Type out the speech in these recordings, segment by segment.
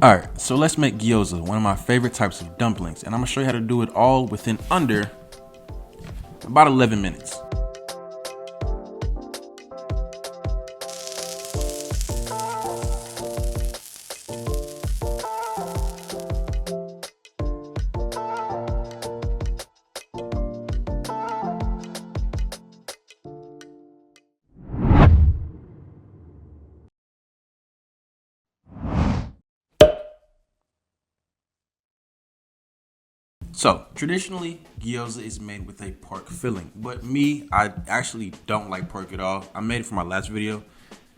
Alright, so let's make gyoza, one of my favorite types of dumplings, and I'm gonna show you how to do it all within under about 11 minutes. So, traditionally, gyoza is made with a pork filling, but me, I actually don't like pork at all. I made it for my last video,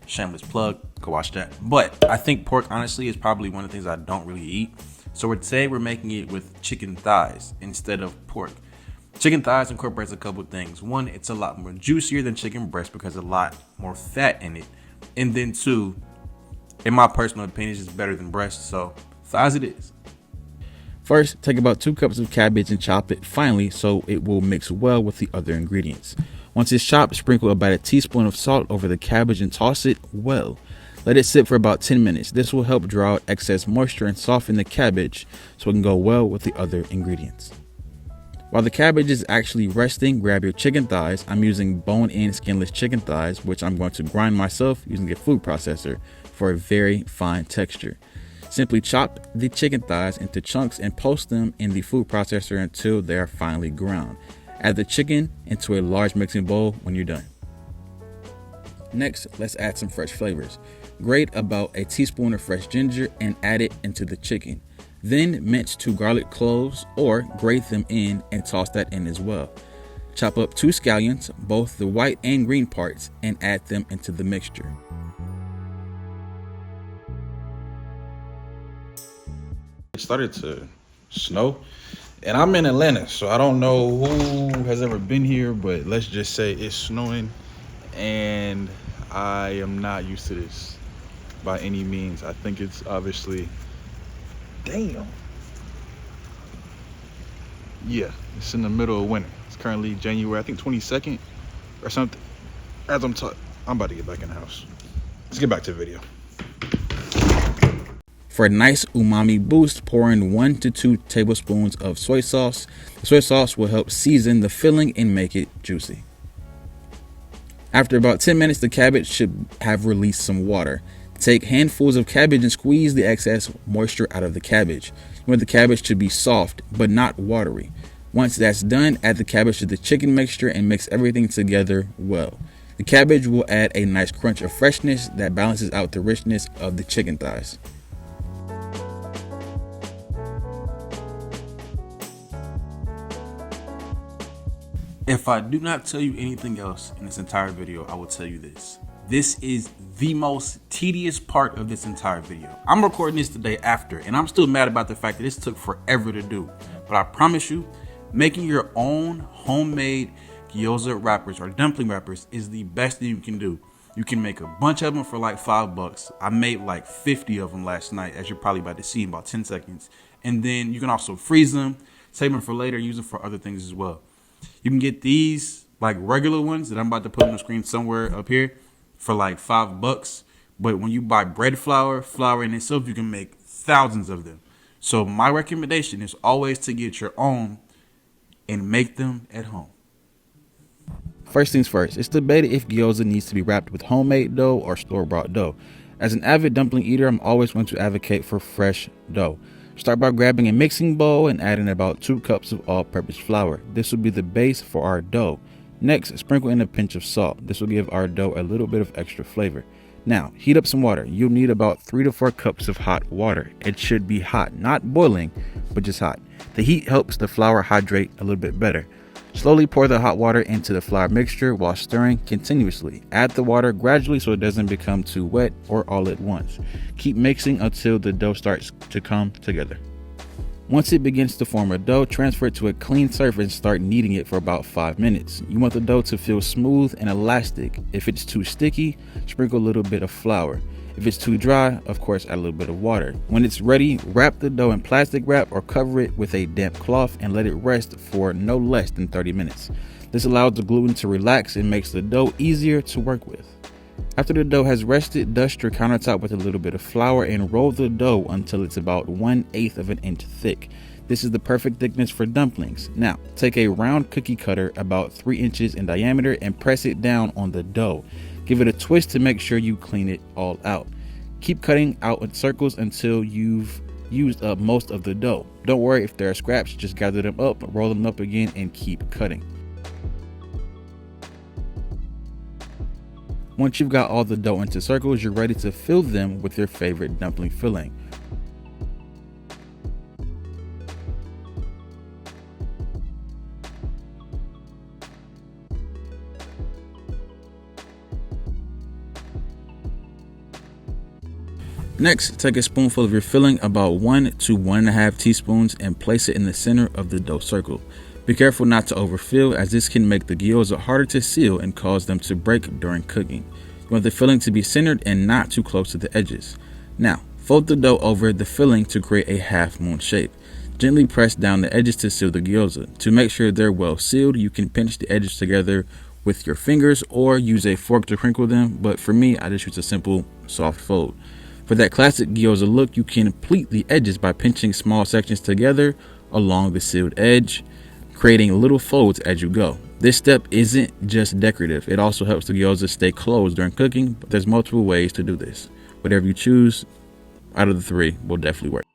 shameless plug, go watch that. But I think pork, honestly, is probably one of the things I don't really eat. So today we're making it with chicken thighs instead of pork. Chicken thighs incorporates a couple things. One, it's a lot more juicier than chicken breast because there's a lot more fat in it. And then two, in my personal opinion, it's better than breast, so thighs it is. First, take about 2 cups of cabbage and chop it finely so it will mix well with the other ingredients. Once it's chopped, sprinkle about a teaspoon of salt over the cabbage and toss it well. Let it sit for about 10 minutes. This will help draw out excess moisture and soften the cabbage so it can go well with the other ingredients. While the cabbage is actually resting, grab your chicken thighs. I'm using bone-in skinless chicken thighs, which I'm going to grind myself using a food processor for a very fine texture. Simply chop the chicken thighs into chunks and post them in the food processor until they are finely ground. Add the chicken into a large mixing bowl when you're done. Next, let's add some fresh flavors. Grate about a teaspoon of fresh ginger and add it into the chicken. Then mince 2 garlic cloves or grate them in and toss that in as well. Chop up 2 scallions, both the white and green parts, and add them into the mixture. It started to snow, and I'm in Atlanta, so I don't know who has ever been here, but let's just say it's snowing, and I am not used to this by any means. I think it's obviously, damn. Yeah, it's in the middle of winter. It's currently January, I think 22nd or something. As I'm about to get back in the house. Let's get back to the video. For a nice umami boost, pour in 1 to 2 tablespoons of soy sauce. The soy sauce will help season the filling and make it juicy. After about 10 minutes, the cabbage should have released some water. Take handfuls of cabbage and squeeze the excess moisture out of the cabbage. You want the cabbage to be soft, but not watery. Once that's done, add the cabbage to the chicken mixture and mix everything together well. The cabbage will add a nice crunch of freshness that balances out the richness of the chicken thighs. If I do not tell you anything else in this entire video, I will tell you this. This is the most tedious part of this entire video. I'm recording this the day after, and I'm still mad about the fact that this took forever to do. But I promise you, making your own homemade gyoza wrappers or dumpling wrappers is the best thing you can do. You can make a bunch of them for like $5. I made like 50 of them last night, as you're probably about to see in about 10 seconds. And then you can also freeze them, save them for later, and use them for other things as well. You can get these like regular ones that I'm about to put on the screen somewhere up here for like $5. But when you buy bread flour in itself, you can make thousands of them. So my recommendation is always to get your own and make them at home. First things first, it's debated if gyoza needs to be wrapped with homemade dough or store-bought dough. As an avid dumpling eater, I'm always going to advocate for fresh dough. Start by grabbing a mixing bowl and adding about 2 cups of all-purpose flour. This will be the base for our dough. Next, sprinkle in a pinch of salt. This will give our dough a little bit of extra flavor. Now, heat up some water. You'll need about 3 to 4 cups of hot water. It should be hot, not boiling, but just hot. The heat helps the flour hydrate a little bit better. Slowly pour the hot water into the flour mixture while stirring continuously. Add the water gradually so it doesn't become too wet or all at once. Keep mixing until the dough starts to come together. Once it begins to form a dough, transfer it to a clean surface and start kneading it for about 5 minutes. You want the dough to feel smooth and elastic. If it's too sticky, sprinkle a little bit of flour. If it's too dry, of course, add a little bit of water. When it's ready, wrap the dough in plastic wrap or cover it with a damp cloth and let it rest for no less than 30 minutes. This allows the gluten to relax and makes the dough easier to work with. After the dough has rested, dust your countertop with a little bit of flour and roll the dough until it's about 1/8 of an inch thick. This is the perfect thickness for dumplings. Now, take a round cookie cutter about 3 inches in diameter and press it down on the dough. Give it a twist to make sure you clean it all out. Keep cutting out in circles until you've used up most of the dough. Don't worry if there are scraps, just gather them up, roll them up again, and keep cutting. Once you've got all the dough into circles, you're ready to fill them with your favorite dumpling filling. Next, take a spoonful of your filling, about 1 to 1.5 teaspoons, and place it in the center of the dough circle. Be careful not to overfill, as this can make the gyoza harder to seal and cause them to break during cooking. You want the filling to be centered and not too close to the edges. Now, fold the dough over the filling to create a half moon shape. Gently press down the edges to seal the gyoza. To make sure they're well sealed, you can pinch the edges together with your fingers or use a fork to crinkle them, but for me, I just use a simple soft fold. For that classic gyoza look, you can pleat the edges by pinching small sections together along the sealed edge, creating little folds as you go. This step isn't just decorative, it also helps the gyoza stay closed during cooking, but there's multiple ways to do this. Whatever you choose out of the 3 will definitely work.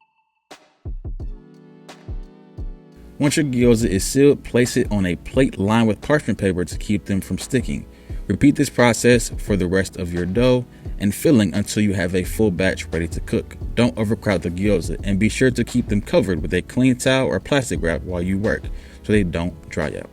Once your gyoza is sealed, place it on a plate lined with parchment paper to keep them from sticking. Repeat this process for the rest of your dough and filling until you have a full batch ready to cook. Don't overcrowd the gyoza, and be sure to keep them covered with a clean towel or plastic wrap while you work so they don't dry out.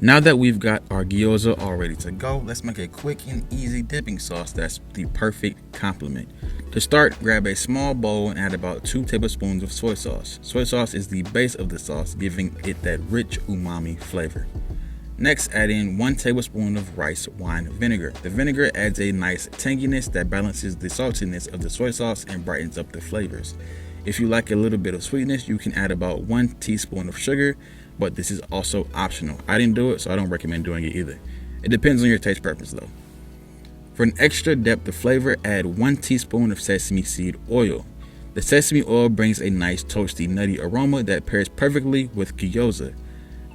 Now that we've got our gyoza all ready to go, let's make a quick and easy dipping sauce that's the perfect complement. To start, grab a small bowl and add about 2 tablespoons of soy sauce. Soy sauce is the base of the sauce, giving it that rich umami flavor. Next, add in 1 tablespoon of rice wine vinegar. The vinegar adds a nice tanginess that balances the saltiness of the soy sauce and brightens up the flavors. If you like a little bit of sweetness, you can add about 1 teaspoon of sugar, but this is also optional. I didn't do it, so I don't recommend doing it either. It depends on your taste preference though. For an extra depth of flavor, add 1 teaspoon of sesame seed oil. The sesame oil brings a nice toasty, nutty aroma that pairs perfectly with gyoza.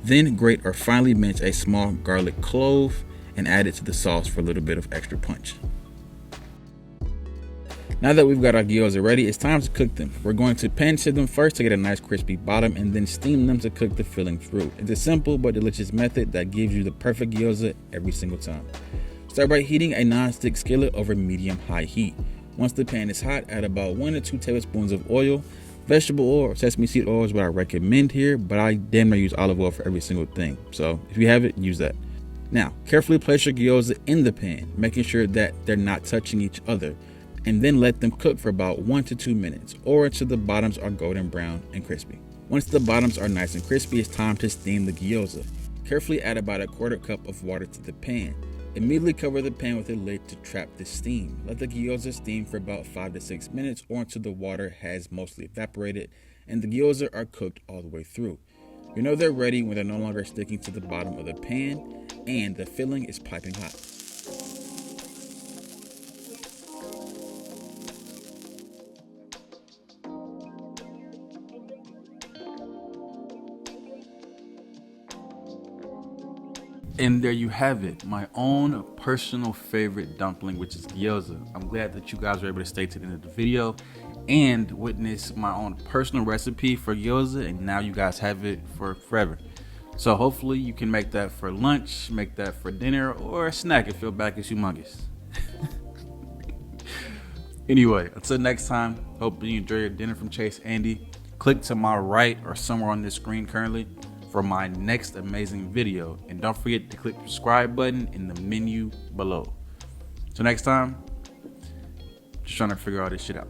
Then grate or finely mince a small garlic clove and add it to the sauce for a little bit of extra punch. Now that we've got our gyoza ready, it's time to cook them. We're going to pan sear them first to get a nice crispy bottom and then steam them to cook the filling through. It's a simple but delicious method that gives you the perfect gyoza every single time. Start by heating a non-stick skillet over medium-high heat. Once the pan is hot, add about 1 to 2 tablespoons of oil. Vegetable oil or sesame seed oil is what I recommend here, but I damn near use olive oil for every single thing. So if you have it, use that. Now, carefully place your gyoza in the pan, making sure that they're not touching each other, and then let them cook for about 1 to 2 minutes, or until the bottoms are golden brown and crispy. Once the bottoms are nice and crispy, it's time to steam the gyoza. Carefully add about 1/4 cup of water to the pan. Immediately cover the pan with a lid to trap the steam. Let the gyoza steam for about 5 to 6 minutes or until the water has mostly evaporated and the gyoza are cooked all the way through. You know they're ready when they're no longer sticking to the bottom of the pan and the filling is piping hot. And there you have it, my own personal favorite dumpling, which is gyoza. I'm glad that you guys were able to stay to the end of the video and witness my own personal recipe for gyoza, and now you guys have it for forever. So hopefully you can make that for lunch, make that for dinner, or a snack if your back is humongous. Anyway, until next time, hope you enjoy your dinner from Chase Andy. Click to my right or somewhere on this screen currently for my next amazing video, and don't forget to click the subscribe button in the menu below. Till next time, just trying to figure all this shit out.